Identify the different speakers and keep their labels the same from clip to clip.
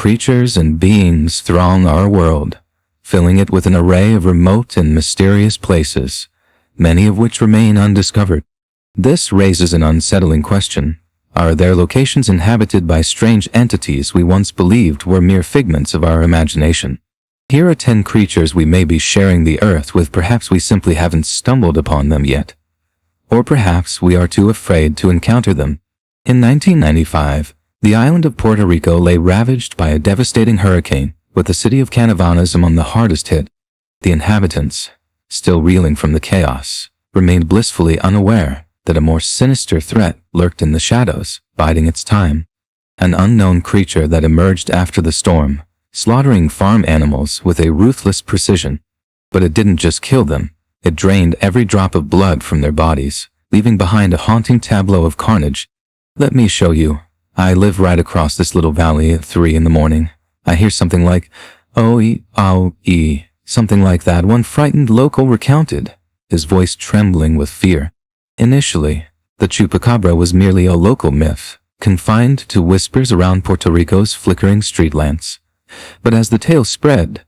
Speaker 1: creatures and beings throng our world, filling it with an array of remote and mysterious places, many of which remain undiscovered. This raises an unsettling question. Are their locations inhabited by strange entities we once believed were mere figments of our imagination? Here are 10 creatures we may be sharing the earth with. Perhaps we simply haven't stumbled upon them yet. Or perhaps we are too afraid to encounter them. In 1995, the island of Puerto Rico lay ravaged by a devastating hurricane, with the city of Canavanas among the hardest hit. The inhabitants, still reeling from the chaos, remained blissfully unaware that a more sinister threat lurked in the shadows, biding its time. An unknown creature that emerged after the storm, slaughtering farm animals with a ruthless precision. But it didn't just kill them, it drained every drop of blood from their bodies, leaving behind a haunting tableau of carnage. Let me show you. I live right across this little valley at 3 in the morning. I hear something like, "Oh-ee, ow-ee," something like that, one frightened local recounted, his voice trembling with fear. Initially, the chupacabra was merely a local myth, confined to whispers around Puerto Rico's flickering street lamps. But as the tale spread,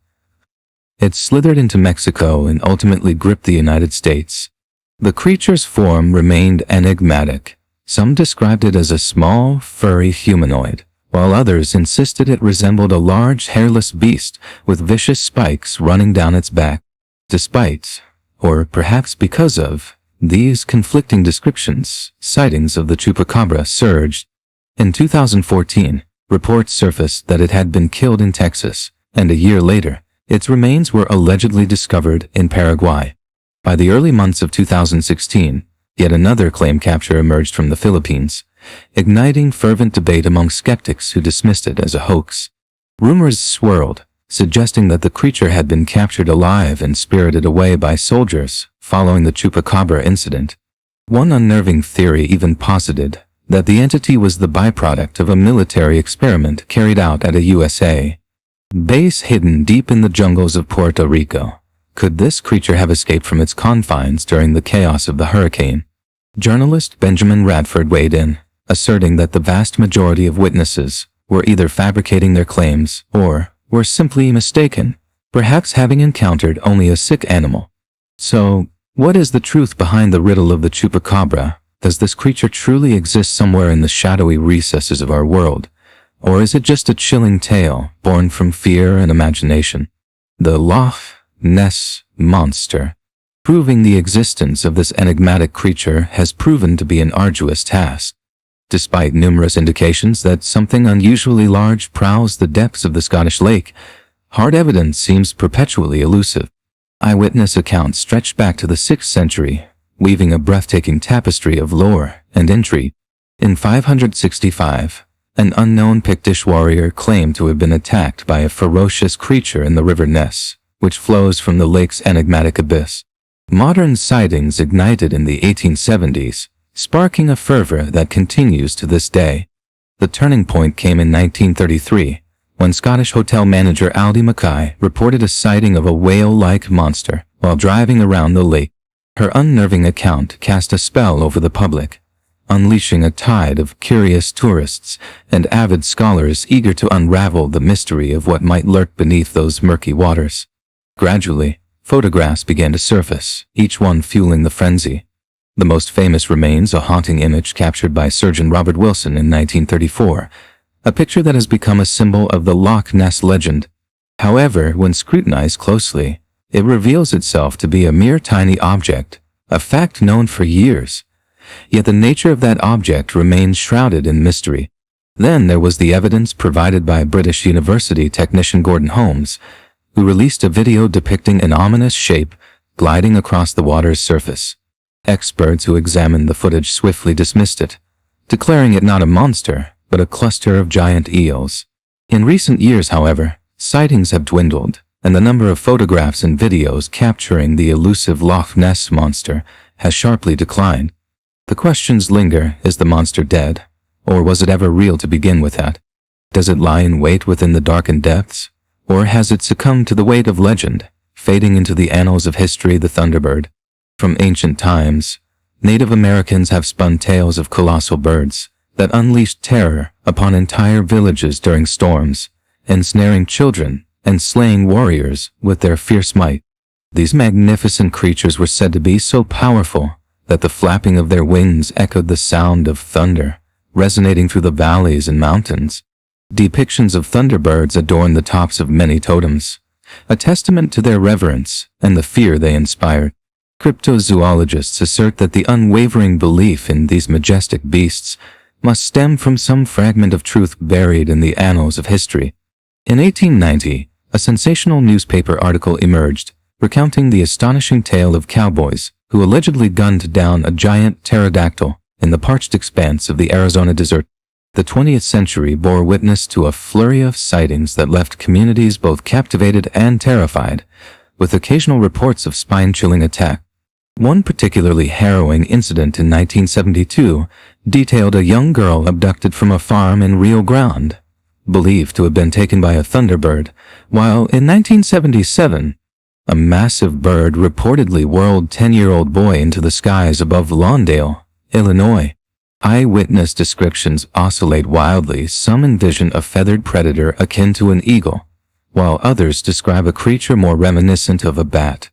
Speaker 1: it slithered into Mexico and ultimately gripped the United States. The creature's form remained enigmatic. Some described it as a small, furry humanoid, while others insisted it resembled a large, hairless beast with vicious spikes running down its back. Despite, or perhaps because of, these conflicting descriptions, sightings of the chupacabra surged. In 2014, reports surfaced that it had been killed in Texas, and a year later, its remains were allegedly discovered in Paraguay. By the early months of 2016, yet another claim capture emerged from the Philippines, igniting fervent debate among skeptics who dismissed it as a hoax. Rumors swirled, suggesting that the creature had been captured alive and spirited away by soldiers following the chupacabra incident. One unnerving theory even posited that the entity was the byproduct of a military experiment carried out at a USA base hidden deep in the jungles of Puerto Rico. Could this creature have escaped from its confines during the chaos of the hurricane? Journalist Benjamin Radford weighed in, asserting that the vast majority of witnesses were either fabricating their claims or were simply mistaken, perhaps having encountered only a sick animal. So, what is the truth behind the riddle of the chupacabra? Does this creature truly exist somewhere in the shadowy recesses of our world? Or is it just a chilling tale born from fear and imagination? The Loch Ness Monster. Proving the existence of this enigmatic creature has proven to be an arduous task. Despite numerous indications that something unusually large prowls the depths of the Scottish lake, hard evidence seems perpetually elusive. Eyewitness accounts stretch back to the 6th century, weaving a breathtaking tapestry of lore and intrigue. In 565, an unknown Pictish warrior claimed to have been attacked by a ferocious creature in the river Ness, which flows from the lake's enigmatic abyss. Modern sightings ignited in the 1870s, sparking a fervor that continues to this day. The turning point came in 1933, when Scottish hotel manager Aldi Mackay reported a sighting of a whale-like monster while driving around the lake. Her unnerving account cast a spell over the public, unleashing a tide of curious tourists and avid scholars eager to unravel the mystery of what might lurk beneath those murky waters. Gradually, photographs began to surface, each one fueling the frenzy. The most famous remains a haunting image captured by surgeon Robert Wilson in 1934, a picture that has become a symbol of the Loch Ness legend. However, when scrutinized closely, it reveals itself to be a mere tiny object, a fact known for years. Yet the nature of that object remains shrouded in mystery. Then there was the evidence provided by British University technician Gordon Holmes, who released a video depicting an ominous shape gliding across the water's surface. Experts who examined the footage swiftly dismissed it, declaring it not a monster, but a cluster of giant eels. In recent years, however, sightings have dwindled, and the number of photographs and videos capturing the elusive Loch Ness monster has sharply declined. The questions linger: is the monster dead? Or was it ever real to begin with that? Does it lie in wait within the darkened depths? Or has it succumbed to the weight of legend, fading into the annals of history? The Thunderbird. From ancient times, Native Americans have spun tales of colossal birds that unleashed terror upon entire villages during storms, ensnaring children and slaying warriors with their fierce might. These magnificent creatures were said to be so powerful that the flapping of their wings echoed the sound of thunder, resonating through the valleys and mountains. Depictions of thunderbirds adorn the tops of many totems, a testament to their reverence and the fear they inspired. Cryptozoologists assert that the unwavering belief in these majestic beasts must stem from some fragment of truth buried in the annals of history. In 1890, a sensational newspaper article emerged recounting the astonishing tale of cowboys who allegedly gunned down a giant pterodactyl in the parched expanse of the Arizona desert. The 20th century bore witness to a flurry of sightings that left communities both captivated and terrified, with occasional reports of spine-chilling attack. One particularly harrowing incident in 1972 detailed a young girl abducted from a farm in Rio Grande, believed to have been taken by a thunderbird, while in 1977, a massive bird reportedly whirled 10-year-old boy into the skies above Lawndale, Illinois. Eyewitness descriptions oscillate wildly. Some envision a feathered predator akin to an eagle, while others describe a creature more reminiscent of a bat.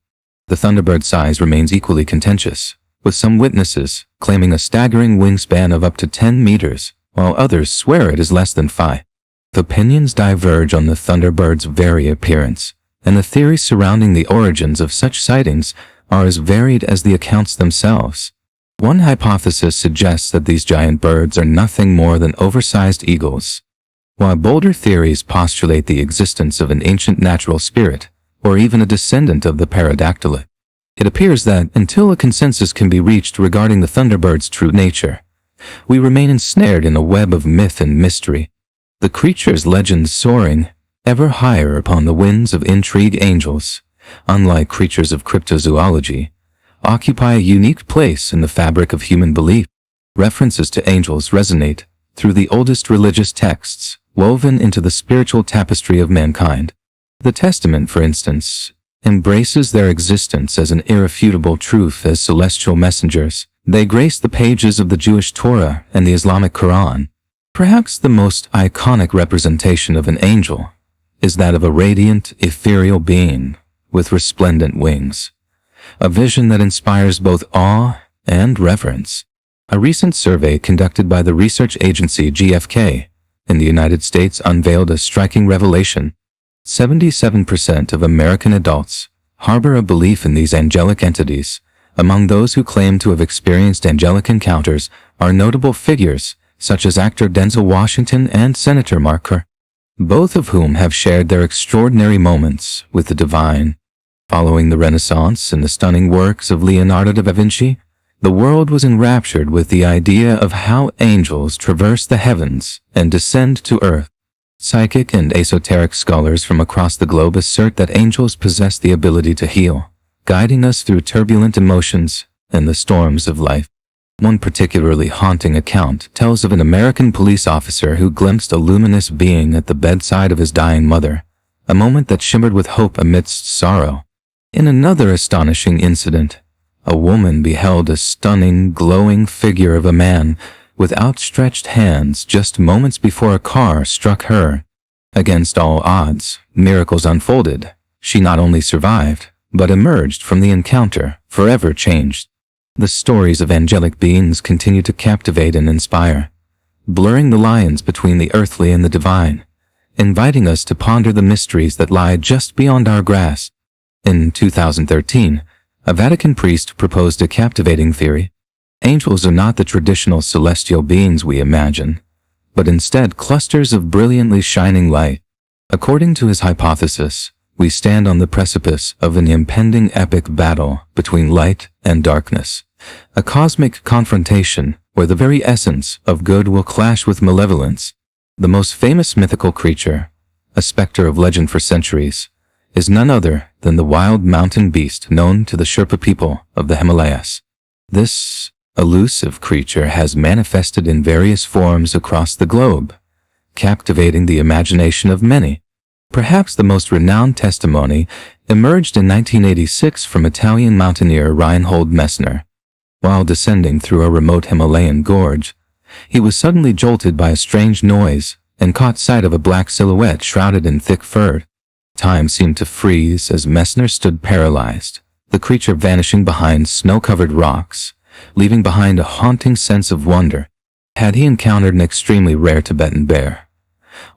Speaker 1: The thunderbird size remains equally contentious, with some witnesses claiming a staggering wingspan of up to 10 meters, while others swear it is less than 5. The opinions diverge on the thunderbird's very appearance, and the theories surrounding the origins of such sightings are as varied as the accounts themselves. One hypothesis suggests that these giant birds are nothing more than oversized eagles, while bolder theories postulate the existence of an ancient natural spirit, or even a descendant of the pterodactyl. It appears that, until a consensus can be reached regarding the thunderbird's true nature, we remain ensnared in a web of myth and mystery. The creature's legends soaring ever higher upon the winds of intrigue. Angels, unlike creatures of cryptozoology, occupy a unique place in the fabric of human belief. References to angels resonate through the oldest religious texts, woven into the spiritual tapestry of mankind. The Testament, for instance, embraces their existence as an irrefutable truth as celestial messengers. They grace the pages of the Jewish Torah and the Islamic Quran. Perhaps the most iconic representation of an angel is that of a radiant, ethereal being with resplendent wings, a vision that inspires both awe and reverence. A recent survey conducted by the research agency GfK in the United States unveiled a striking revelation. 77% of American adults harbor a belief in these angelic entities. Among those who claim to have experienced angelic encounters are notable figures such as actor Denzel Washington and Senator Mark Kerr, both of whom have shared their extraordinary moments with the divine. Following the Renaissance and the stunning works of Leonardo da Vinci, the world was enraptured with the idea of how angels traverse the heavens and descend to earth. Psychic and esoteric scholars from across the globe assert that angels possess the ability to heal, guiding us through turbulent emotions and the storms of life. One particularly haunting account tells of an American police officer who glimpsed a luminous being at the bedside of his dying mother, a moment that shimmered with hope amidst sorrow. In another astonishing incident, a woman beheld a stunning, glowing figure of a man with outstretched hands just moments before a car struck her. Against all odds, miracles unfolded. She not only survived, but emerged from the encounter forever changed. The stories of angelic beings continue to captivate and inspire, blurring the lines between the earthly and the divine, inviting us to ponder the mysteries that lie just beyond our grasp. In 2013, a Vatican priest proposed a captivating theory. Angels are not the traditional celestial beings we imagine, but instead clusters of brilliantly shining light. According to his hypothesis, we stand on the precipice of an impending epic battle between light and darkness, a cosmic confrontation where the very essence of good will clash with malevolence. The most famous mythical creature, a specter of legend for centuries, is none other than the wild mountain beast known to the Sherpa people of the Himalayas. This elusive creature has manifested in various forms across the globe, captivating the imagination of many. Perhaps the most renowned testimony emerged in 1986 from Italian mountaineer Reinhold Messner. While descending through a remote Himalayan gorge, he was suddenly jolted by a strange noise and caught sight of a black silhouette shrouded in thick fur. Time seemed to freeze as Messner stood paralyzed, the creature vanishing behind snow-covered rocks, leaving behind a haunting sense of wonder. Had he encountered an extremely rare Tibetan bear?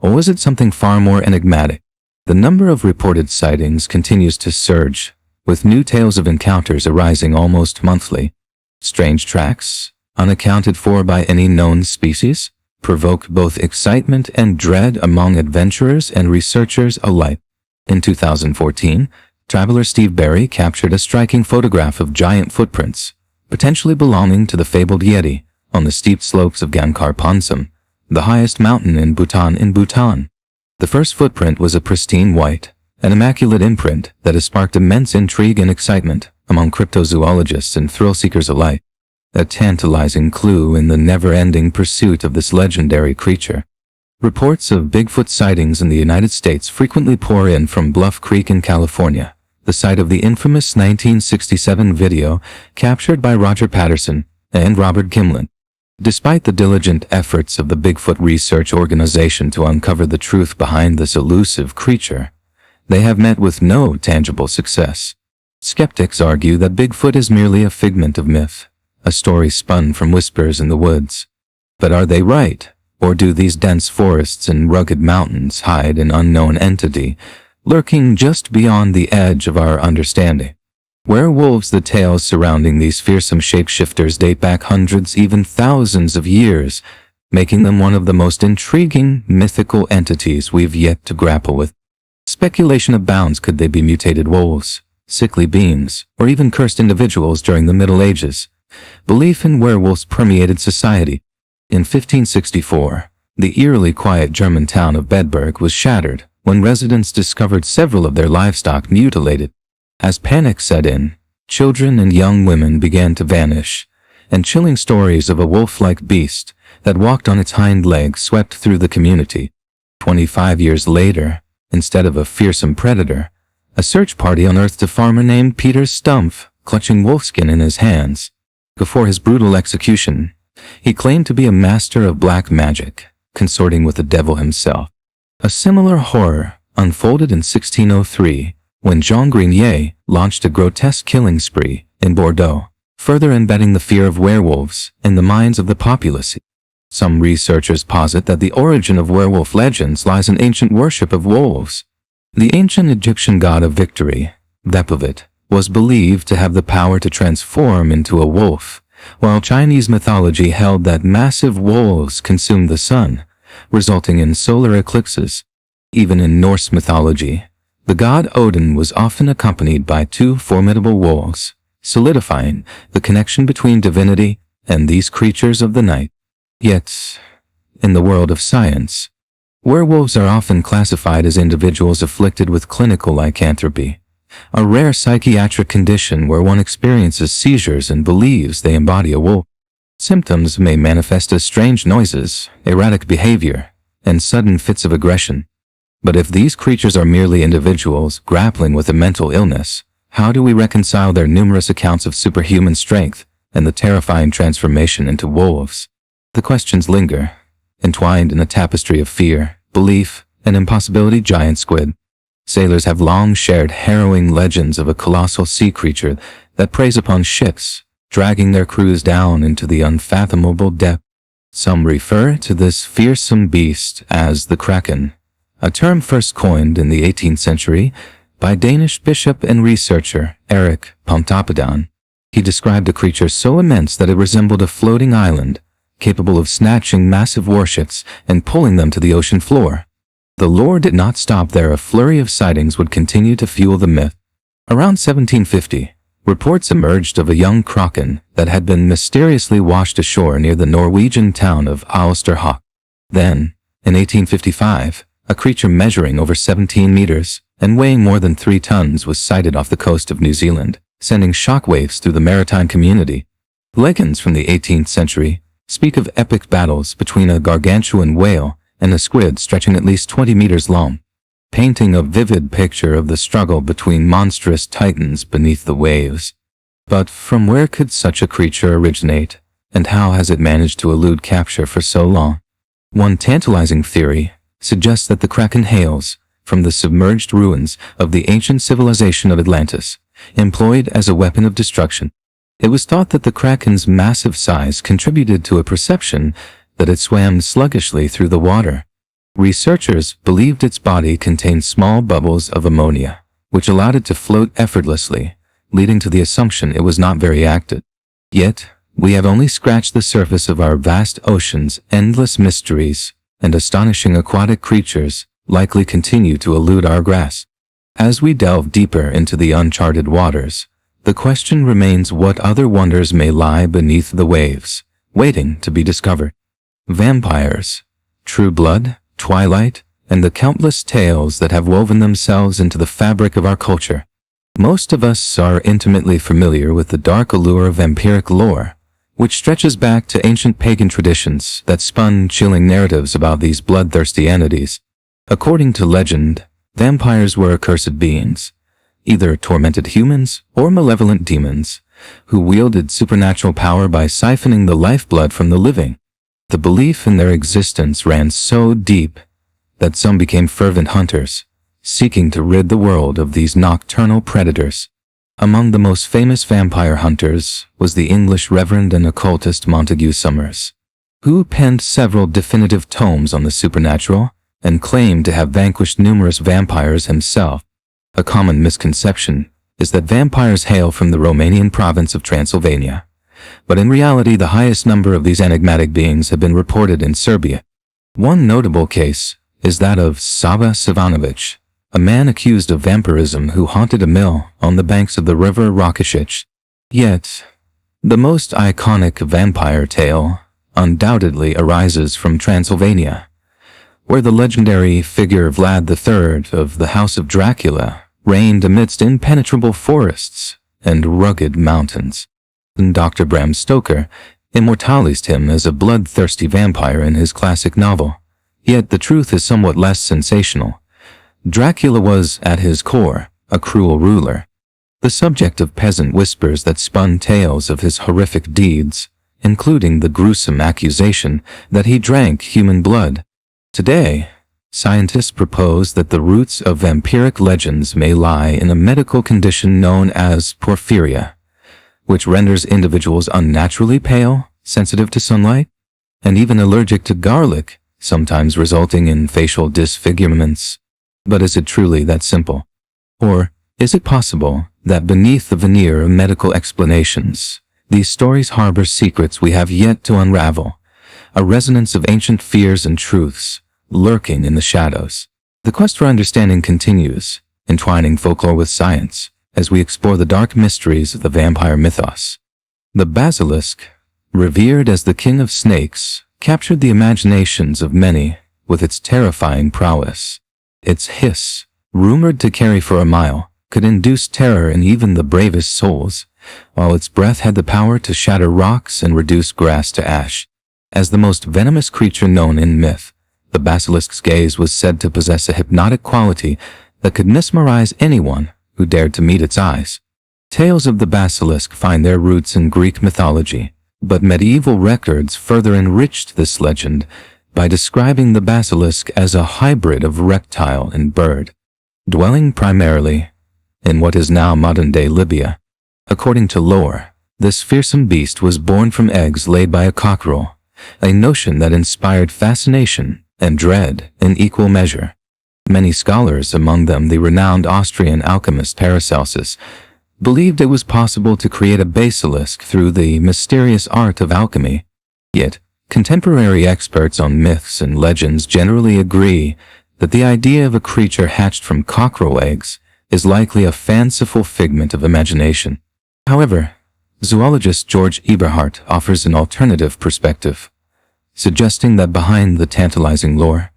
Speaker 1: Or was it something far more enigmatic? The number of reported sightings continues to surge, with new tales of encounters arising almost monthly. Strange tracks, unaccounted for by any known species, provoke both excitement and dread among adventurers and researchers alike. In 2014, traveler Steve Berry captured a striking photograph of giant footprints, potentially belonging to the fabled Yeti, on the steep slopes of Gankar Pansam, the highest mountain in Bhutan. The first footprint was a pristine white, an immaculate imprint that has sparked immense intrigue and excitement among cryptozoologists and thrill-seekers alike, a tantalizing clue in the never-ending pursuit of this legendary creature. Reports of Bigfoot sightings in the United States frequently pour in from Bluff Creek in California, the site of the infamous 1967 video captured by Roger Patterson and Robert Kimlin. Despite the diligent efforts of the Bigfoot Research Organization to uncover the truth behind this elusive creature, they have met with no tangible success. Skeptics argue that Bigfoot is merely a figment of myth, a story spun from whispers in the woods. But are they right? Or do these dense forests and rugged mountains hide an unknown entity, lurking just beyond the edge of our understanding? Werewolves. The tales surrounding these fearsome shapeshifters date back hundreds, even thousands of years, making them one of the most intriguing, mythical entities we've yet to grapple with. Speculation abounds. Could they be mutated wolves, sickly beings, or even cursed individuals during the Middle Ages? Belief in werewolves permeated society. In 1564, the eerily quiet German town of Bedburg was shattered when residents discovered several of their livestock mutilated. As panic set in, children and young women began to vanish, and chilling stories of a wolf-like beast that walked on its hind legs swept through the community. 25 years later, instead of a fearsome predator, a search party unearthed a farmer named Peter Stumpf clutching wolfskin in his hands. Before his brutal execution, he claimed to be a master of black magic, consorting with the devil himself. A similar horror unfolded in 1603 when Jean Grenier launched a grotesque killing spree in Bordeaux, further embedding the fear of werewolves in the minds of the populace. Some researchers posit that the origin of werewolf legends lies in ancient worship of wolves. The ancient Egyptian god of victory, Vepavit, was believed to have the power to transform into a wolf, while Chinese mythology held that massive wolves consumed the sun, resulting in solar eclipses. Even in Norse mythology, the god Odin was often accompanied by two formidable wolves, solidifying the connection between divinity and these creatures of the night. Yet, in the world of science, werewolves are often classified as individuals afflicted with clinical lycanthropy, a rare psychiatric condition where one experiences seizures and believes they embody a wolf. Symptoms may manifest as strange noises, erratic behavior, and sudden fits of aggression. But if these creatures are merely individuals grappling with a mental illness, how do we reconcile their numerous accounts of superhuman strength and the terrifying transformation into wolves? The questions linger, entwined in a tapestry of fear, belief, and impossibility. Giant squid. Sailors have long shared harrowing legends of a colossal sea creature that preys upon ships, dragging their crews down into the unfathomable depth. Some refer to this fearsome beast as the Kraken, a term first coined in the 18th century by Danish bishop and researcher Erik Pontoppidan. He described a creature so immense that it resembled a floating island, capable of snatching massive warships and pulling them to the ocean floor. The lore did not stop there. A flurry of sightings would continue to fuel the myth. Around 1750, reports emerged of a young kraken that had been mysteriously washed ashore near the Norwegian town of Alsterhawk. Then, in 1855, a creature measuring over 17 meters and weighing more than 3 tons was sighted off the coast of New Zealand, sending shockwaves through the maritime community. Legends from the 18th century speak of epic battles between a gargantuan whale and a squid stretching at least 20 meters long, painting a vivid picture of the struggle between monstrous titans beneath the waves. But from where could such a creature originate, and how has it managed to elude capture for so long? One tantalizing theory suggests that the Kraken hails from the submerged ruins of the ancient civilization of Atlantis, employed as a weapon of destruction. It was thought that the Kraken's massive size contributed to a perception that it swam sluggishly through the water. Researchers believed its body contained small bubbles of ammonia, which allowed it to float effortlessly, leading to the assumption it was not very active. Yet, we have only scratched the surface of our vast ocean's endless mysteries, and astonishing aquatic creatures likely continue to elude our grasp. As we delve deeper into the uncharted waters, the question remains what other wonders may lie beneath the waves, waiting to be discovered. Vampires, true blood, twilight, and the countless tales that have woven themselves into the fabric of our culture. Most of us are intimately familiar with the dark allure of vampiric lore, which stretches back to ancient pagan traditions that spun chilling narratives about these bloodthirsty entities. According to legend, vampires were accursed beings, either tormented humans or malevolent demons, who wielded supernatural power by siphoning the lifeblood from the living. The belief in their existence ran so deep that some became fervent hunters, seeking to rid the world of these nocturnal predators. Among the most famous vampire hunters was the English Reverend and occultist Montague Summers, who penned several definitive tomes on the supernatural and claimed to have vanquished numerous vampires himself. A common misconception is that vampires hail from the Romanian province of Transylvania, but in reality the highest number of these enigmatic beings have been reported in Serbia. One notable case is that of Sava Savanovic, a man accused of vampirism who haunted a mill on the banks of the river Rakosic. Yet, the most iconic vampire tale undoubtedly arises from Transylvania, where the legendary figure Vlad III of the House of Dracula reigned amidst impenetrable forests and rugged mountains. Dr. Bram Stoker immortalized him as a bloodthirsty vampire in his classic novel. Yet the truth is somewhat less sensational. Dracula was, at his core, a cruel ruler, the subject of peasant whispers that spun tales of his horrific deeds, including the gruesome accusation that he drank human blood. Today, scientists propose that the roots of vampiric legends may lie in a medical condition known as porphyria, which renders individuals unnaturally pale, sensitive to sunlight, and even allergic to garlic, sometimes resulting in facial disfigurements. But is it truly that simple? Or is it possible that beneath the veneer of medical explanations, these stories harbor secrets we have yet to unravel, a resonance of ancient fears and truths lurking in the shadows? The quest for understanding continues, entwining folklore with science, as we explore the dark mysteries of the vampire mythos. The basilisk, revered as the king of snakes, captured the imaginations of many with its terrifying prowess. Its hiss, rumored to carry for a mile, could induce terror in even the bravest souls, while its breath had the power to shatter rocks and reduce grass to ash. As the most venomous creature known in myth, the basilisk's gaze was said to possess a hypnotic quality that could mesmerize anyone who dared to meet its eyes. Tales of the basilisk find their roots in Greek mythology, but medieval records further enriched this legend by describing the basilisk as a hybrid of reptile and bird, dwelling primarily in what is now modern-day Libya. According to lore, this fearsome beast was born from eggs laid by a cockerel, a notion that inspired fascination and dread in equal measure. Many scholars, among them the renowned Austrian alchemist Paracelsus, believed it was possible to create a basilisk through the mysterious art of alchemy. Yet, contemporary experts on myths and legends generally agree that the idea of a creature hatched from cockerel eggs is likely a fanciful figment of imagination. However, zoologist George Eberhardt offers an alternative perspective, suggesting that behind the tantalizing lore,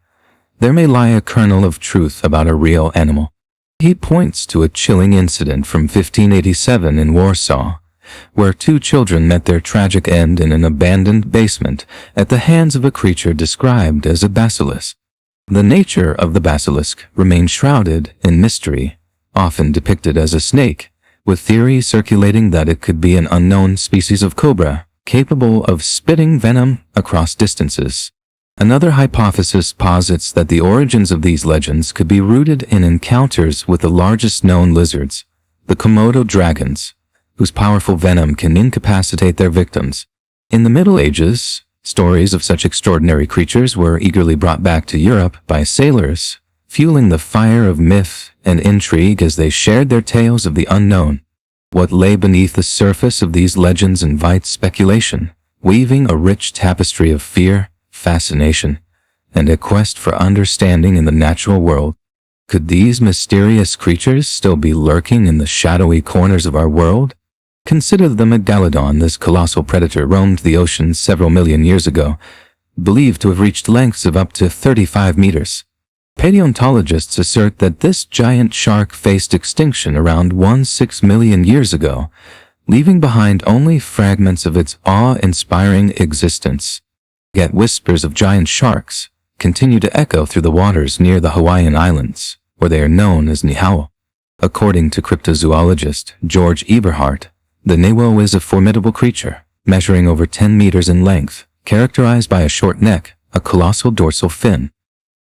Speaker 1: there may lie a kernel of truth about a real animal. He points to a chilling incident from 1587 in Warsaw, where two children met their tragic end in an abandoned basement at the hands of a creature described as a basilisk. The nature of the basilisk remained shrouded in mystery, often depicted as a snake, with theories circulating that it could be an unknown species of cobra capable of spitting venom across distances. Another hypothesis posits that the origins of these legends could be rooted in encounters with the largest known lizards, the Komodo dragons, whose powerful venom can incapacitate their victims. In the Middle Ages, stories of such extraordinary creatures were eagerly brought back to Europe by sailors, fueling the fire of myth and intrigue as they shared their tales of the unknown. What lay beneath the surface of these legends invites speculation, weaving a rich tapestry of fear, fascination, and a quest for understanding in the natural world. Could these mysterious creatures still be lurking in the shadowy corners of our world? Consider the megalodon. This colossal predator roamed the oceans several million years ago, believed to have reached lengths of up to 35 meters. Paleontologists assert that this giant shark faced extinction around 1.6 million years ago, leaving behind only fragments of its awe-inspiring existence. Yet whispers of giant sharks continue to echo through the waters near the Hawaiian Islands, where they are known as nihao. According to cryptozoologist George Eberhardt, the nihao is a formidable creature, measuring over 10 meters in length, characterized by a short neck, a colossal dorsal fin,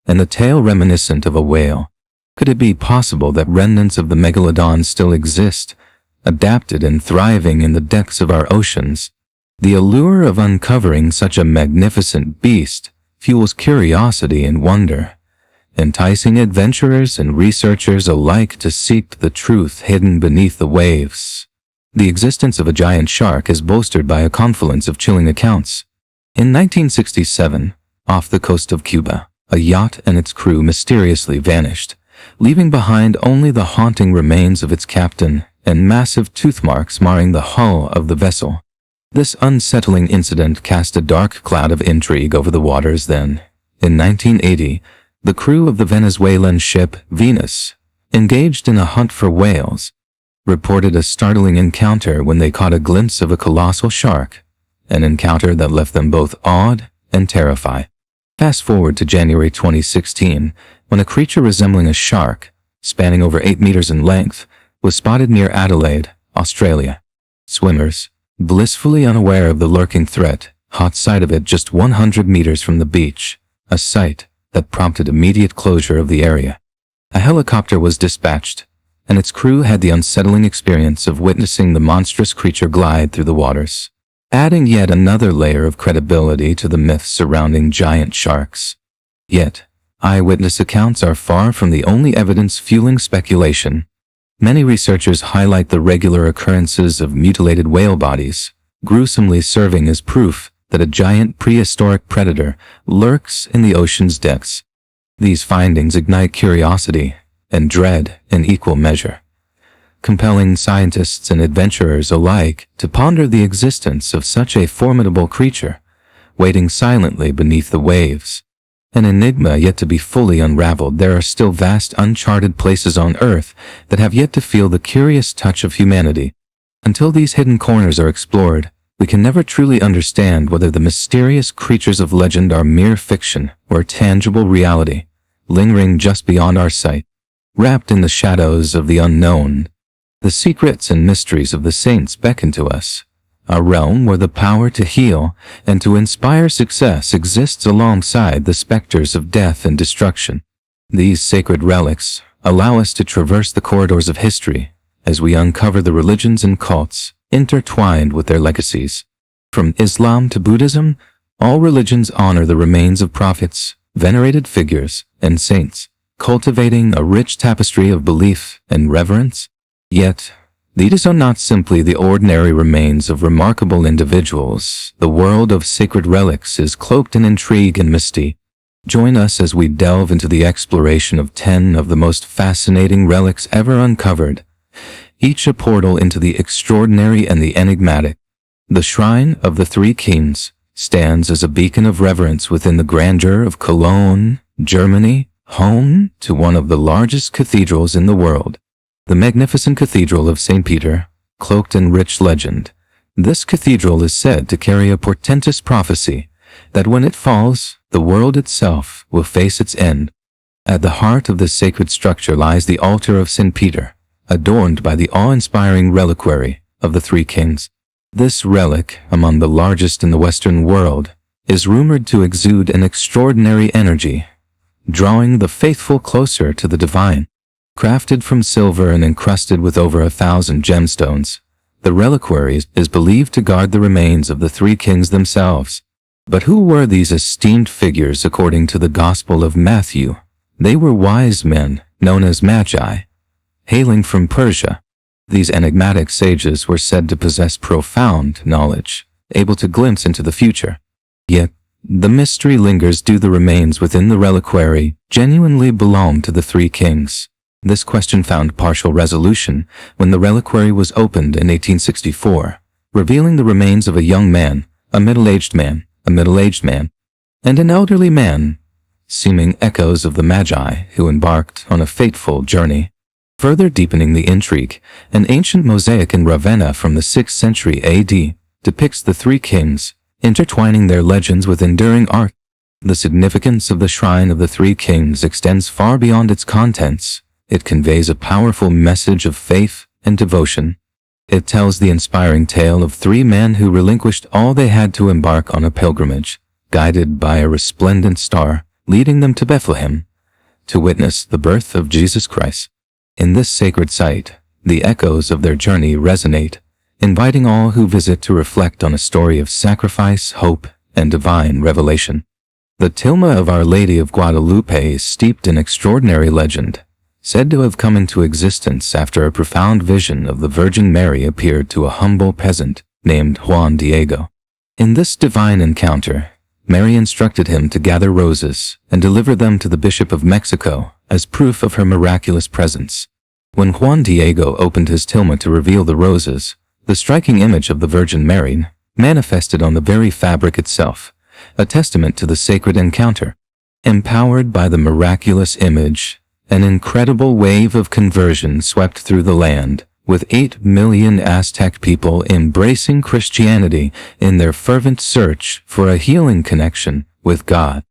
Speaker 1: and a tail reminiscent of a whale. Could it be possible that remnants of the megalodon still exist, adapted and thriving in the depths of our oceans? The allure of uncovering such a magnificent beast fuels curiosity and wonder, enticing adventurers and researchers alike to seek the truth hidden beneath the waves. The existence of a giant shark is bolstered by a confluence of chilling accounts. In 1967, off the coast of Cuba, a yacht and its crew mysteriously vanished, leaving behind only the haunting remains of its captain and massive tooth marks marring the hull of the vessel. This unsettling incident cast a dark cloud of intrigue over the waters then. In 1980, the crew of the Venezuelan ship Venus, engaged in a hunt for whales, reported a startling encounter when they caught a glimpse of a colossal shark, an encounter that left them both awed and terrified. Fast forward to January 2016, when a creature resembling a shark, spanning over 8 meters in length, was spotted near Adelaide, Australia. Swimmers, blissfully unaware of the lurking threat, caught sight of it just 100 meters from the beach, a sight that prompted immediate closure of the area. A helicopter was dispatched, and its crew had the unsettling experience of witnessing the monstrous creature glide through the waters, adding yet another layer of credibility to the myths surrounding giant sharks. Yet, eyewitness accounts are far from the only evidence fueling speculation. Many researchers highlight the regular occurrences of mutilated whale bodies, gruesomely serving as proof that a giant prehistoric predator lurks in the ocean's depths. These findings ignite curiosity and dread in equal measure, compelling scientists and adventurers alike to ponder the existence of such a formidable creature, waiting silently beneath the waves. An enigma yet to be fully unraveled. There are still vast uncharted places on Earth that have yet to feel the curious touch of humanity. Until these hidden corners are explored, we can never truly understand whether the mysterious creatures of legend are mere fiction or tangible reality, lingering just beyond our sight. Wrapped in the shadows of the unknown, the secrets and mysteries of the saints beckon to us, a realm where the power to heal and to inspire success exists alongside the specters of death and destruction. These sacred relics allow us to traverse the corridors of history as we uncover the religions and cults intertwined with their legacies. From Islam to Buddhism, all religions honor the remains of prophets, venerated figures, and saints, cultivating a rich tapestry of belief and reverence. Yet, these are not simply the ordinary remains of remarkable individuals. The world of sacred relics is cloaked in intrigue and mystique. Join us as we delve into the exploration of 10 of the most fascinating relics ever uncovered, each a portal into the extraordinary and the enigmatic. The Shrine of the Three Kings stands as a beacon of reverence within the grandeur of Cologne, Germany, home to one of the largest cathedrals in the world. The magnificent Cathedral of St. Peter, cloaked in rich legend. This cathedral is said to carry a portentous prophecy that when it falls, the world itself will face its end. At the heart of this sacred structure lies the altar of St. Peter, adorned by the awe-inspiring reliquary of the Three Kings. This relic, among the largest in the Western world, is rumored to exude an extraordinary energy, drawing the faithful closer to the divine. Crafted from silver and encrusted with over 1,000 gemstones, the reliquary is believed to guard the remains of the three kings themselves. But who were these esteemed figures according to the Gospel of Matthew? They were wise men, known as magi, hailing from Persia. These enigmatic sages were said to possess profound knowledge, able to glimpse into the future. Yet, the mystery lingers. Do the remains within the reliquary genuinely belong to the three kings? This question found partial resolution when the reliquary was opened in 1864, revealing the remains of a young man, a middle-aged man, and an elderly man, seeming echoes of the Magi who embarked on a fateful journey. Further deepening the intrigue, an ancient mosaic in Ravenna from the 6th century AD depicts the three kings, intertwining their legends with enduring art. The significance of the Shrine of the Three Kings extends far beyond its contents. It conveys a powerful message of faith and devotion. It tells the inspiring tale of three men who relinquished all they had to embark on a pilgrimage, guided by a resplendent star, leading them to Bethlehem, to witness the birth of Jesus Christ. In this sacred site, the echoes of their journey resonate, inviting all who visit to reflect on a story of sacrifice, hope, and divine revelation. The tilma of Our Lady of Guadalupe is steeped in extraordinary legend, said to have come into existence after a profound vision of the Virgin Mary appeared to a humble peasant named Juan Diego. In this divine encounter, Mary instructed him to gather roses and deliver them to the Bishop of Mexico as proof of her miraculous presence. When Juan Diego opened his tilma to reveal the roses, the striking image of the Virgin Mary manifested on the very fabric itself, a testament to the sacred encounter. Empowered by the miraculous image, an incredible wave of conversion swept through the land, with 8 million Aztec people embracing Christianity in their fervent search for a healing connection with God.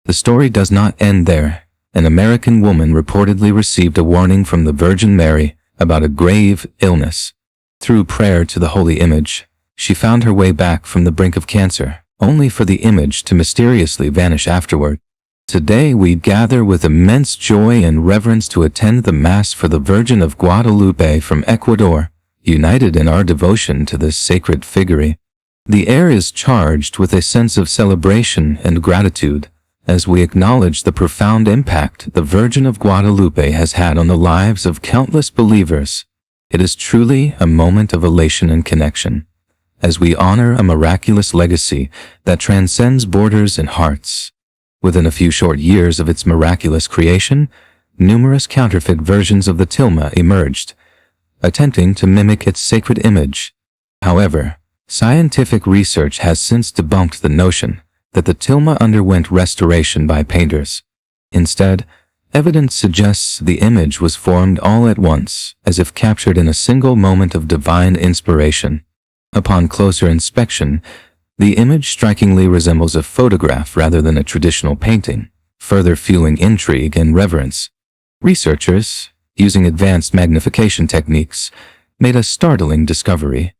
Speaker 1: The story does not end there. An American woman reportedly received a warning from the Virgin Mary about a grave illness. Through prayer to the holy image, she found her way back from the brink of cancer, only for the image to mysteriously vanish afterward. Today we gather with immense joy and reverence to attend the Mass for the Virgin of Guadalupe from Ecuador, united in our devotion to this sacred figure. The air is charged with a sense of celebration and gratitude as we acknowledge the profound impact the Virgin of Guadalupe has had on the lives of countless believers. It is truly a moment of elation and connection, as we honor a miraculous legacy that transcends borders and hearts. Within a few short years of its miraculous creation, numerous counterfeit versions of the tilma emerged, attempting to mimic its sacred image. However, scientific research has since debunked the notion that the tilma underwent restoration by painters. Instead, evidence suggests the image was formed all at once, as if captured in a single moment of divine inspiration. Upon closer inspection, the image strikingly resembles a photograph rather than a traditional painting, further fueling intrigue and reverence. Researchers, using advanced magnification techniques, made a startling discovery.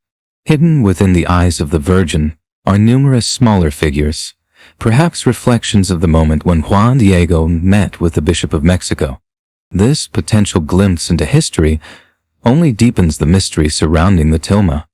Speaker 1: Hidden within the eyes of the Virgin are numerous smaller figures, perhaps reflections of the moment when Juan Diego met with the Bishop of Mexico. This potential glimpse into history only deepens the mystery surrounding the tilma.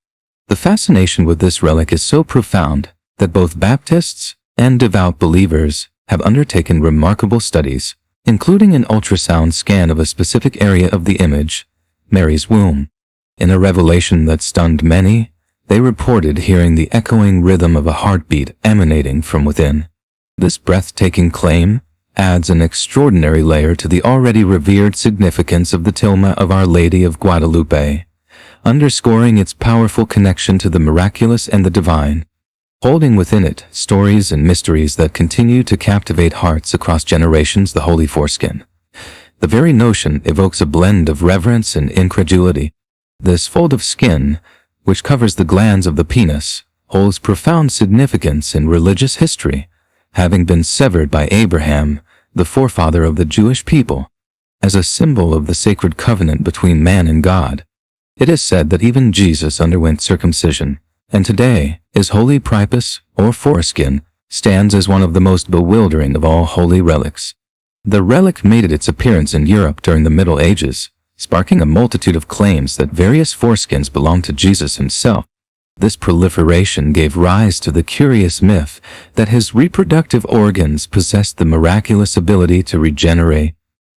Speaker 1: The fascination with this relic is so profound that both Baptists and devout believers have undertaken remarkable studies, including an ultrasound scan of a specific area of the image, Mary's womb. In a revelation that stunned many, they reported hearing the echoing rhythm of a heartbeat emanating from within. This breathtaking claim adds an extraordinary layer to the already revered significance of the tilma of Our Lady of Guadalupe, underscoring its powerful connection to the miraculous and the divine, holding within it stories and mysteries that continue to captivate hearts across generations. The holy foreskin. The very notion evokes a blend of reverence and incredulity. This fold of skin, which covers the glands of the penis, holds profound significance in religious history, having been severed by Abraham, the forefather of the Jewish people, as a symbol of the sacred covenant between man and God. It is said that even Jesus underwent circumcision, and today his holy prepuce, or foreskin, stands as one of the most bewildering of all holy relics. The relic made its appearance in Europe during the Middle Ages, sparking a multitude of claims that various foreskins belonged to Jesus himself. This proliferation gave rise to the curious myth that his reproductive organs possessed the miraculous ability to regenerate.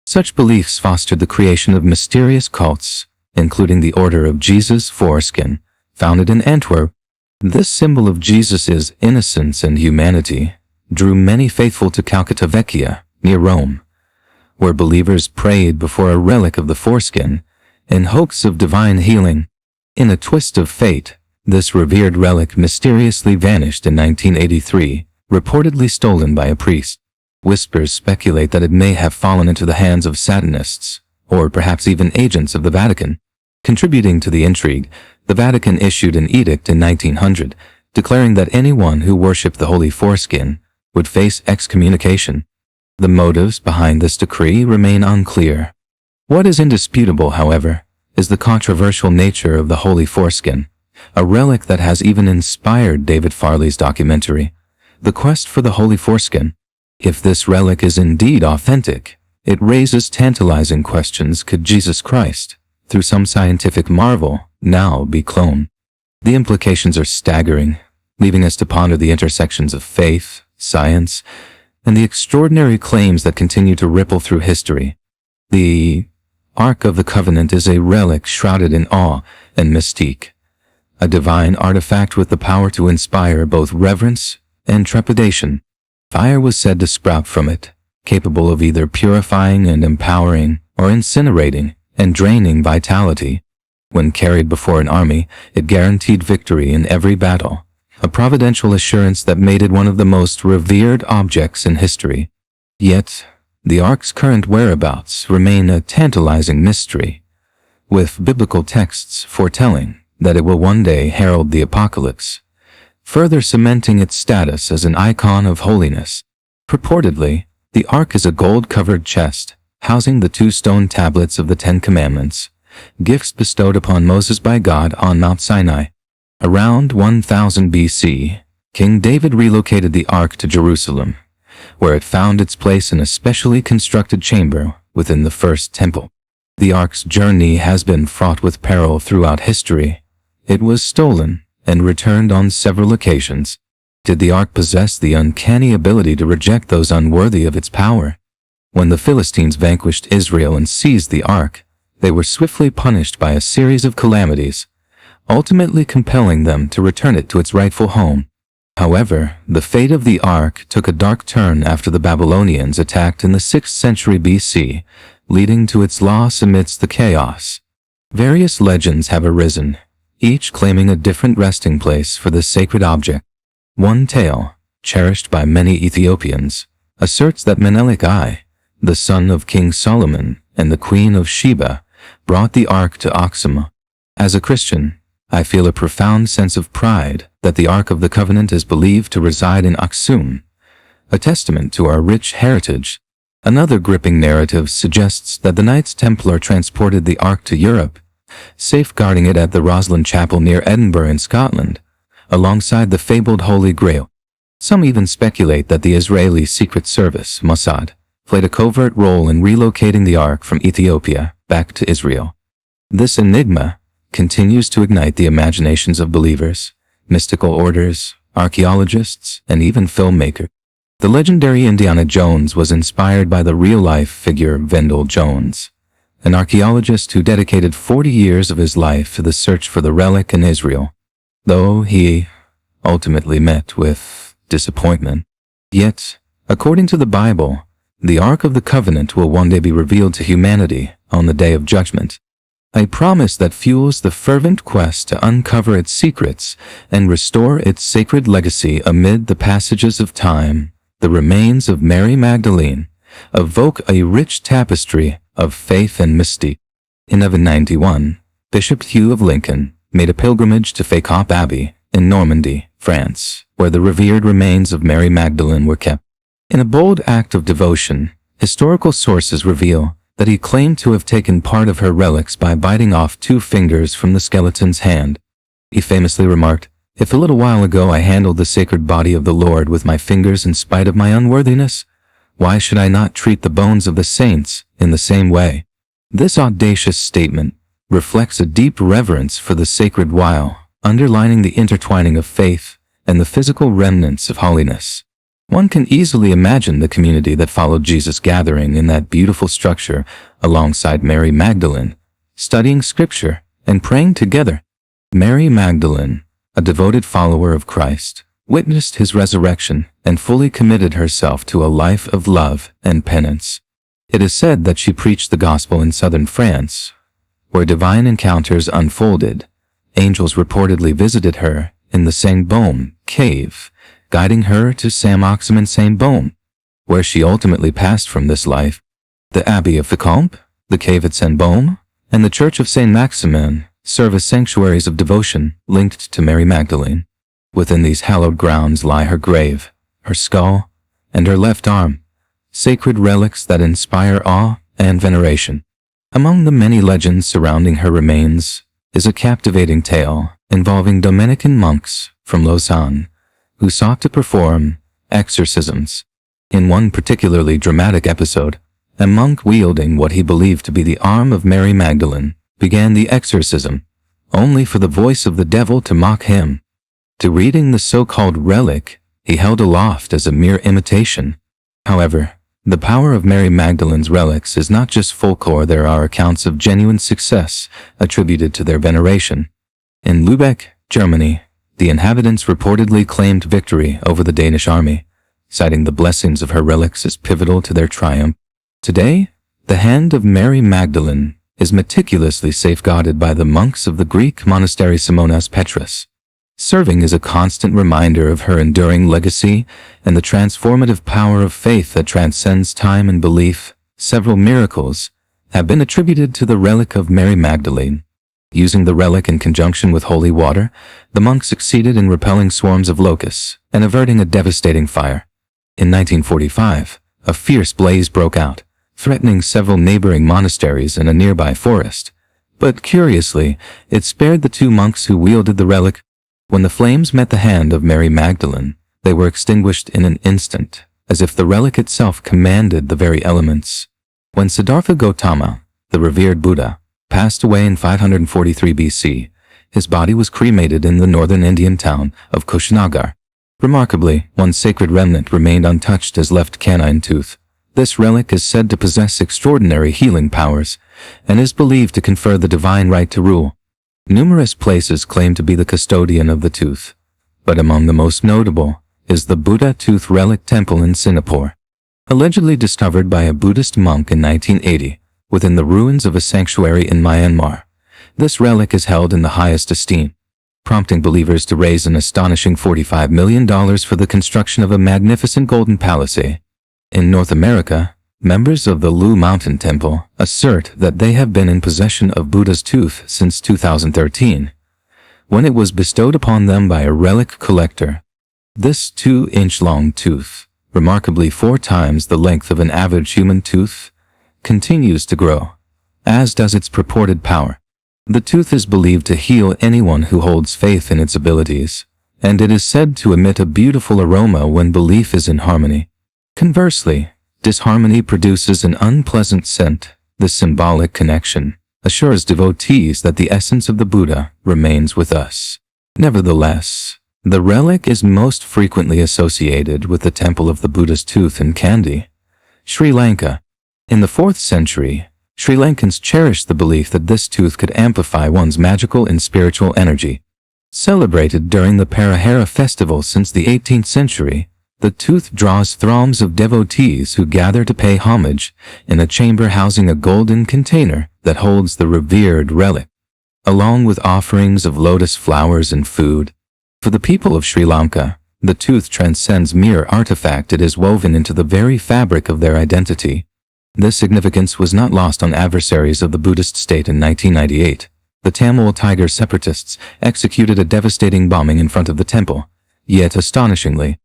Speaker 1: Such beliefs fostered the creation of mysterious cults, including the Order of Jesus Foreskin, founded in Antwerp. This symbol of Jesus' innocence and humanity drew many faithful to Calcutta Vecchia, near Rome, where believers prayed before a relic of the foreskin in hopes of divine healing. In a twist of fate, this revered relic mysteriously vanished in 1983, reportedly stolen by a priest. Whispers speculate that it may have fallen into the hands of Satanists, or perhaps even agents of the Vatican. Contributing to the intrigue, the Vatican issued an edict in 1900, declaring that anyone who worshipped the holy foreskin would face excommunication. The motives behind this decree remain unclear. What is indisputable, however, is the controversial nature of the holy foreskin, a relic that has even inspired David Farley's documentary, The Quest for the Holy Foreskin. If this relic is indeed authentic, it raises tantalizing questions. Could Jesus Christ, through some scientific marvel, now be cloned? The implications are staggering, leaving us to ponder the intersections of faith, science, and the extraordinary claims that continue to ripple through history. The Ark of the Covenant is a relic shrouded in awe and mystique, a divine artifact with the power to inspire both reverence and trepidation. Fire was said to sprout from it, capable of either purifying and empowering or incinerating and draining vitality. When carried before an army, it guaranteed victory in every battle, a providential assurance that made it one of the most revered objects in history. Yet, the Ark's current whereabouts remain a tantalizing mystery, with biblical texts foretelling that it will one day herald the apocalypse, further cementing its status as an icon of holiness. Purportedly, the Ark is a gold-covered chest, housing the 2 stone tablets of the 10 Commandments, gifts bestowed upon Moses by God on Mount Sinai. Around 1000 BC, King David relocated the Ark to Jerusalem, where it found its place in a specially constructed chamber within the First Temple. The Ark's journey has been fraught with peril throughout history. It was stolen and returned on several occasions. Did the Ark possess the uncanny ability to reject those unworthy of its power? When the Philistines vanquished Israel and seized the Ark, they were swiftly punished by a series of calamities, ultimately compelling them to return it to its rightful home. However, the fate of the Ark took a dark turn after the Babylonians attacked in the 6th century BC, leading to its loss amidst the chaos. Various legends have arisen, each claiming a different resting place for this sacred object. One tale, cherished by many Ethiopians, asserts that Menelik I, the son of King Solomon and the Queen of Sheba, brought the Ark to Aksum. As a Christian, I feel a profound sense of pride that the Ark of the Covenant is believed to reside in Aksum, a testament to our rich heritage. Another gripping narrative suggests that the Knights Templar transported the Ark to Europe, safeguarding it at the Roslin Chapel near Edinburgh in Scotland, alongside the fabled Holy Grail. Some even speculate that the Israeli Secret Service, Mossad, played a covert role in relocating the Ark from Ethiopia back to Israel. This enigma continues to ignite the imaginations of believers, mystical orders, archaeologists, and even filmmakers. The legendary Indiana Jones was inspired by the real-life figure Vendel Jones, an archaeologist who dedicated 40 years of his life to the search for the relic in Israel, though he ultimately met with disappointment. Yet, according to the Bible, the Ark of the Covenant will one day be revealed to humanity on the Day of Judgment, a promise that fuels the fervent quest to uncover its secrets and restore its sacred legacy amid the passages of time. The remains of Mary Magdalene evoke a rich tapestry of faith and mystique. In 1191, Bishop Hugh of Lincoln made a pilgrimage to Fécamp Abbey in Normandy, France, where the revered remains of Mary Magdalene were kept. In a bold act of devotion, historical sources reveal that he claimed to have taken part of her relics by biting off 2 fingers from the skeleton's hand. He famously remarked, If a little while ago I handled the sacred body of the Lord with my fingers in spite of my unworthiness, why should I not treat the bones of the saints in the same way? This audacious statement reflects a deep reverence for the sacred while underlining the intertwining of faith and the physical remnants of holiness. One can easily imagine the community that followed Jesus gathering in that beautiful structure alongside Mary Magdalene, studying scripture and praying together. Mary Magdalene, a devoted follower of Christ, witnessed his resurrection and fully committed herself to a life of love and penance. It is said that she preached the gospel in southern France, where divine encounters unfolded. Angels reportedly visited her in the Saint-Baume cave, guiding her to Saint-Maximin Saint-Baume, where she ultimately passed from this life. The Abbey of Occult, the cave at Saint-Baume, and the Church of Saint-Maximin serve as sanctuaries of devotion linked to Mary Magdalene. Within these hallowed grounds lie her grave, her skull, and her left arm, sacred relics that inspire awe and veneration. Among the many legends surrounding her remains is a captivating tale involving Dominican monks from Lausanne who sought to perform exorcisms. In one particularly dramatic episode, a monk wielding what he believed to be the arm of Mary Magdalene began the exorcism, only for the voice of the devil to mock him. To reading the so-called relic he held aloft as a mere imitation. However, the power of Mary Magdalene's relics is not just folklore. There are accounts of genuine success attributed to their veneration. In Lübeck, Germany, the inhabitants reportedly claimed victory over the Danish army, citing the blessings of her relics as pivotal to their triumph. Today, the hand of Mary Magdalene is meticulously safeguarded by the monks of the Greek monastery Simonas Petrus, serving as a constant reminder of her enduring legacy and the transformative power of faith that transcends time and belief. Several miracles have been attributed to the relic of Mary Magdalene. Using the relic in conjunction with holy water, the monks succeeded in repelling swarms of locusts and averting a devastating fire. In 1945, a fierce blaze broke out, threatening several neighboring monasteries and a nearby forest. But curiously, it spared the two monks who wielded the relic. When the flames met the hand of Mary Magdalene, they were extinguished in an instant, as if the relic itself commanded the very elements. When Siddhartha Gautama, the revered Buddha, passed away in 543 BC, his body was cremated in the northern Indian town of Kushinagar. Remarkably, one sacred remnant remained untouched as left canine tooth. This relic is said to possess extraordinary healing powers and is believed to confer the divine right to rule. Numerous places claim to be the custodian of the tooth, but among the most notable is the Buddha Tooth Relic Temple in Singapore. Allegedly discovered by a Buddhist monk in 1980 within the ruins of a sanctuary in Myanmar, this relic is held in the highest esteem, prompting believers to raise an astonishing $45 million for the construction of a magnificent golden palace. In North America, members of the Lu Mountain Temple assert that they have been in possession of Buddha's tooth since 2013, when it was bestowed upon them by a relic collector. This 2-inch-long tooth, remarkably 4 times the length of an average human tooth, continues to grow, as does its purported power. The tooth is believed to heal anyone who holds faith in its abilities, and it is said to emit a beautiful aroma when belief is in harmony. Conversely, disharmony produces an unpleasant scent. This symbolic connection assures devotees that the essence of the Buddha remains with us. Nevertheless, the relic is most frequently associated with the temple of the Buddha's tooth in Kandy, Sri Lanka. In the 4th century, Sri Lankans cherished the belief that this tooth could amplify one's magical and spiritual energy. Celebrated during the Parahara festival since the 18th century, the tooth draws throngs of devotees who gather to pay homage in a chamber housing a golden container that holds the revered relic, along with offerings of lotus flowers and food. For the people of Sri Lanka, the tooth transcends mere artifact. It is woven into the very fabric of their identity. This significance was not lost on adversaries of the Buddhist state. In 1998, the Tamil Tiger separatists executed a devastating bombing in front of the temple. Yet astonishingly,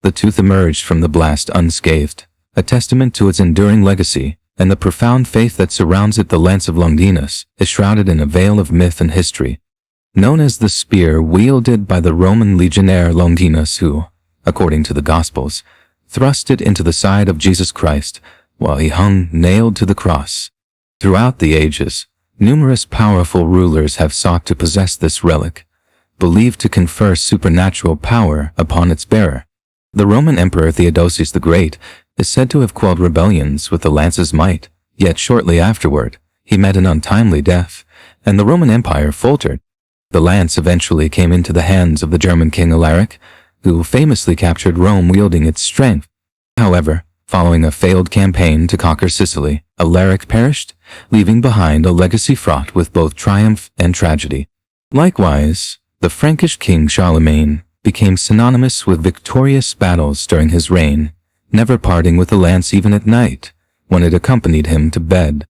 Speaker 1: the tooth emerged from the blast unscathed, a testament to its enduring legacy and the profound faith that surrounds it. The lance of Longinus is shrouded in a veil of myth and history. known as the spear wielded by the Roman legionnaire Longinus who, according to the Gospels, thrust it into the side of Jesus Christ while he hung nailed to the cross. Throughout the ages, numerous powerful rulers have sought to possess this relic, believed to confer supernatural power upon its bearer. The Roman Emperor Theodosius the Great is said to have quelled rebellions with the lance's might, yet shortly afterward, he met an untimely death, and the Roman Empire faltered. The lance eventually came into the hands of the German king Alaric, who famously captured Rome wielding its strength. However, following a failed campaign to conquer Sicily, Alaric perished, leaving behind a legacy fraught with both triumph and tragedy. Likewise, the Frankish king Charlemagne became synonymous with victorious battles during his reign, never parting with the lance even at night, when it accompanied him to bed.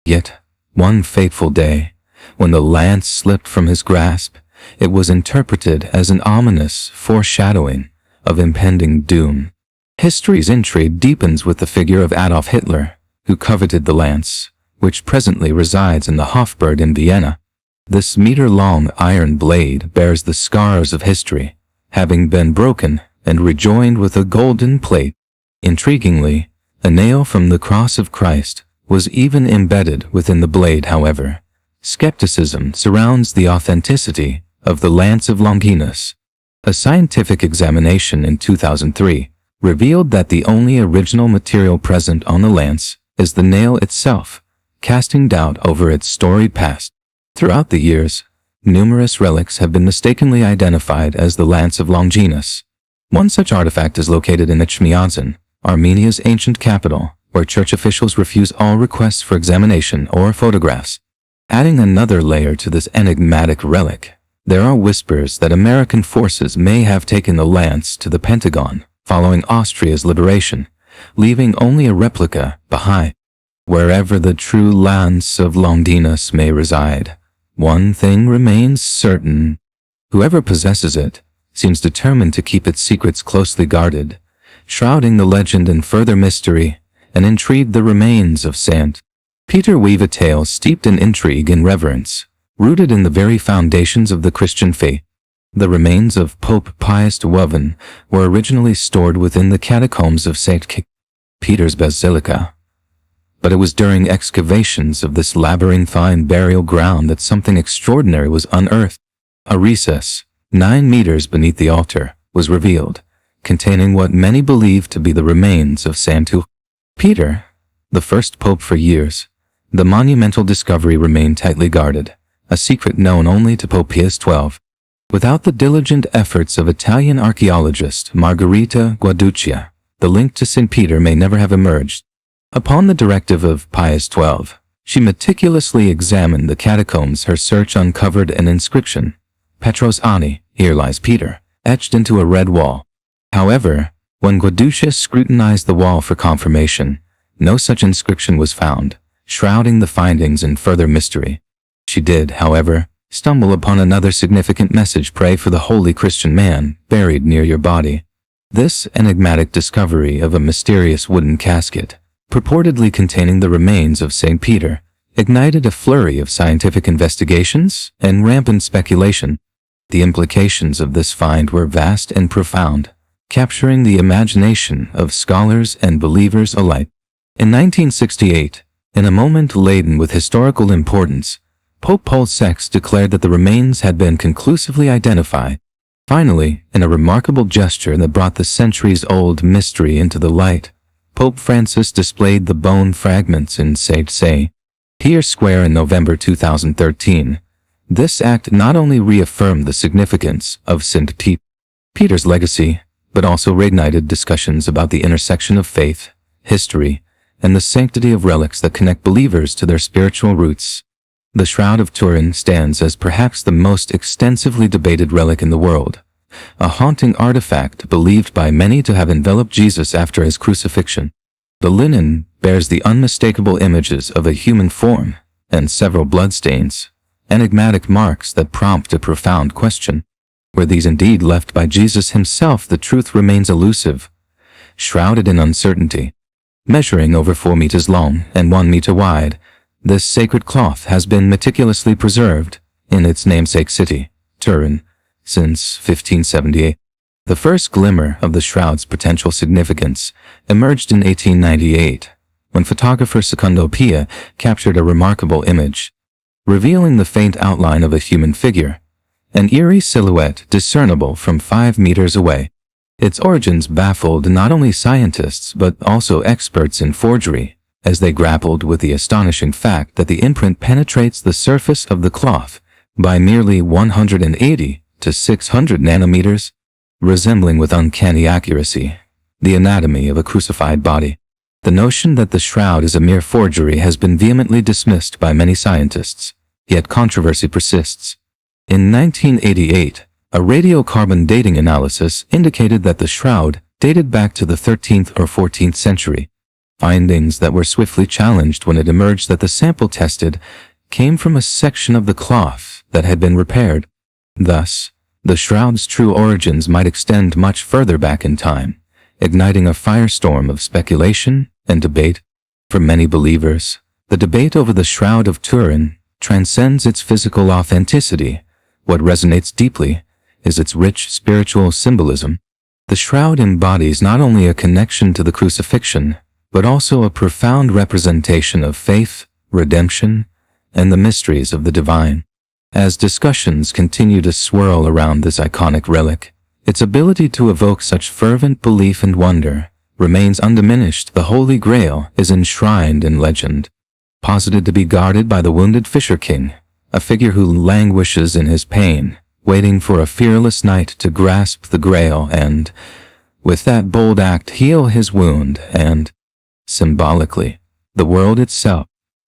Speaker 1: Yet, one fateful day, when the lance slipped from his grasp, it was interpreted as an ominous foreshadowing of impending doom. History's intrigue deepens with the figure of Adolf Hitler, who coveted the lance, which presently resides in the Hofburg in Vienna. This meter-long iron blade bears the scars of history, having been broken and rejoined with a golden plate. Intriguingly, a nail from the cross of Christ was even embedded within the blade. However, skepticism surrounds the authenticity of the lance of Longinus. A scientific examination in 2003 revealed that the only original material present on the lance is the nail itself, casting doubt over its storied past. Throughout the years, numerous relics have been mistakenly identified as the Lance of Longinus. One such artifact is located in Echmiadzin, Armenia's ancient capital, where church officials refuse all requests for examination or photographs. Adding another layer to this enigmatic relic, there are whispers that American forces may have taken the lance to the Pentagon following Austria's liberation, leaving only a replica behind. Wherever the true Lance of Longinus may reside, one thing remains certain. Whoever possesses it seems determined to keep its secrets closely guarded, shrouding the legend in further mystery and intrigue the remains of St. Peter weave a tale steeped in intrigue and reverence, rooted in the very foundations of the Christian faith. The remains of Pope Pius XI were originally stored within the catacombs of St. Peter's Basilica. But it was during excavations of this labyrinthine burial ground that something extraordinary was unearthed. A recess, 9 meters beneath the altar, was revealed, containing what many believe to be the remains of St. Peter, the first pope for years. The monumental discovery remained tightly guarded, a secret known only to Pope Pius XII. Without the diligent efforts of Italian archaeologist Margherita Guiduccia, the link to St. Peter may never have emerged. Upon the directive of Pius XII, she meticulously examined the catacombs. Her search uncovered an inscription, Petros Ani, here lies Peter, etched into a red wall. However, when Guiduccia scrutinized the wall for confirmation, no such inscription was found, shrouding the findings in further mystery. She did, however, stumble upon another significant message: pray for the holy Christian man buried near your body. This enigmatic discovery of a mysterious wooden casket, purportedly containing the remains of St. Peter, ignited a flurry of scientific investigations and rampant speculation. The implications of this find were vast and profound, capturing the imagination of scholars and believers alike. In 1968, in a moment laden with historical importance, Pope Paul VI declared that the remains had been conclusively identified. Finally, in a remarkable gesture that brought the centuries-old mystery into the light, Pope Francis displayed the bone fragments in St. Peter's Square in November 2013. This act not only reaffirmed the significance of St. Peter's legacy, but also reignited discussions about the intersection of faith, history, and the sanctity of relics that connect believers to their spiritual roots. The Shroud of Turin stands as perhaps the most extensively debated relic in the world, a haunting artifact believed by many to have enveloped Jesus after his crucifixion. The linen bears the unmistakable images of a human form and several bloodstains, enigmatic marks that prompt a profound question. Were these indeed left by Jesus himself? The truth remains elusive, shrouded in uncertainty. Measuring over 4 meters long and 1 meter wide, this sacred cloth has been meticulously preserved in its namesake city, Turin, since 1578. The first glimmer of the shroud's potential significance emerged in 1898, when photographer Secondo Pia captured a remarkable image, revealing the faint outline of a human figure, an eerie silhouette discernible from 5 meters away. Its origins baffled not only scientists but also experts in forgery, as they grappled with the astonishing fact that the imprint penetrates the surface of the cloth by merely 180 to 600 nanometers, resembling with uncanny accuracy the anatomy of a crucified body. The notion that the shroud is a mere forgery has been vehemently dismissed by many scientists, yet controversy persists. In 1988, a radiocarbon dating analysis indicated that the shroud dated back to the 13th or 14th century, findings that were swiftly challenged when it emerged that the sample tested came from a section of the cloth that had been repaired. Thus, the shroud's true origins might extend much further back in time, igniting a firestorm of speculation and debate. For many believers, the debate over the Shroud of Turin transcends its physical authenticity. What resonates deeply is its rich spiritual symbolism. The shroud embodies not only a connection to the crucifixion, but also a profound representation of faith, redemption, and the mysteries of the divine. As discussions continue to swirl around this iconic relic, its ability to evoke such fervent belief and wonder remains undiminished. The Holy Grail is enshrined in legend, posited to be guarded by the wounded Fisher King, a figure who languishes in his pain, waiting for a fearless knight to grasp the Grail and, with that bold act, heal his wound and, symbolically, the world itself.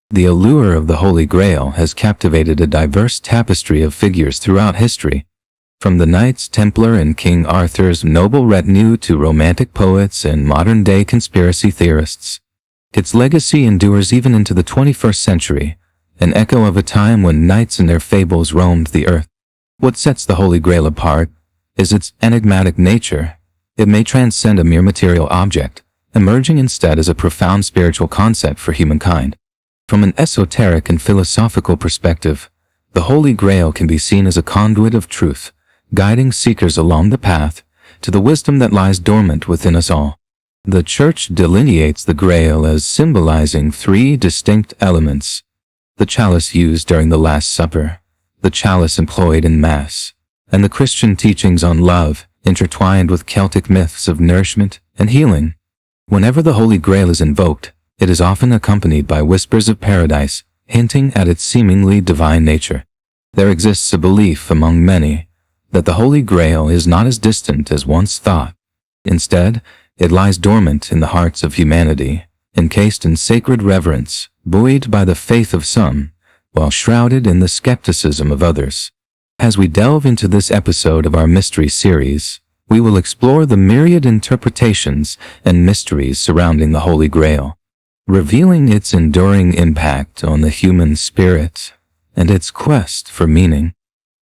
Speaker 1: The allure of the Holy Grail has captivated a diverse tapestry of figures throughout history, from the Knights Templar in King Arthur's noble retinue to romantic poets and modern-day conspiracy theorists. Its legacy endures even into the 21st century, an echo of a time when knights and their fables roamed the earth. What sets the Holy Grail apart is its enigmatic nature. It may transcend a mere material object, emerging instead as a profound spiritual concept for humankind. From an esoteric and philosophical perspective, the Holy Grail can be seen as a conduit of truth, guiding seekers along the path to the wisdom that lies dormant within us all. The Church delineates the Grail as symbolizing 3 distinct elements: the chalice used during the Last Supper, the chalice employed in Mass, and the Christian teachings on love, intertwined with Celtic myths of nourishment and healing. Whenever the Holy Grail is invoked, it is often accompanied by whispers of paradise, hinting at its seemingly divine nature. There exists a belief among many that the Holy Grail is not as distant as once thought. Instead, it lies dormant in the hearts of humanity, encased in sacred reverence, buoyed by the faith of some, while shrouded in the skepticism of others. As we delve into this episode of our mystery series, we will explore the myriad interpretations and mysteries surrounding the Holy Grail, revealing its enduring impact on the human spirit and its quest for meaning.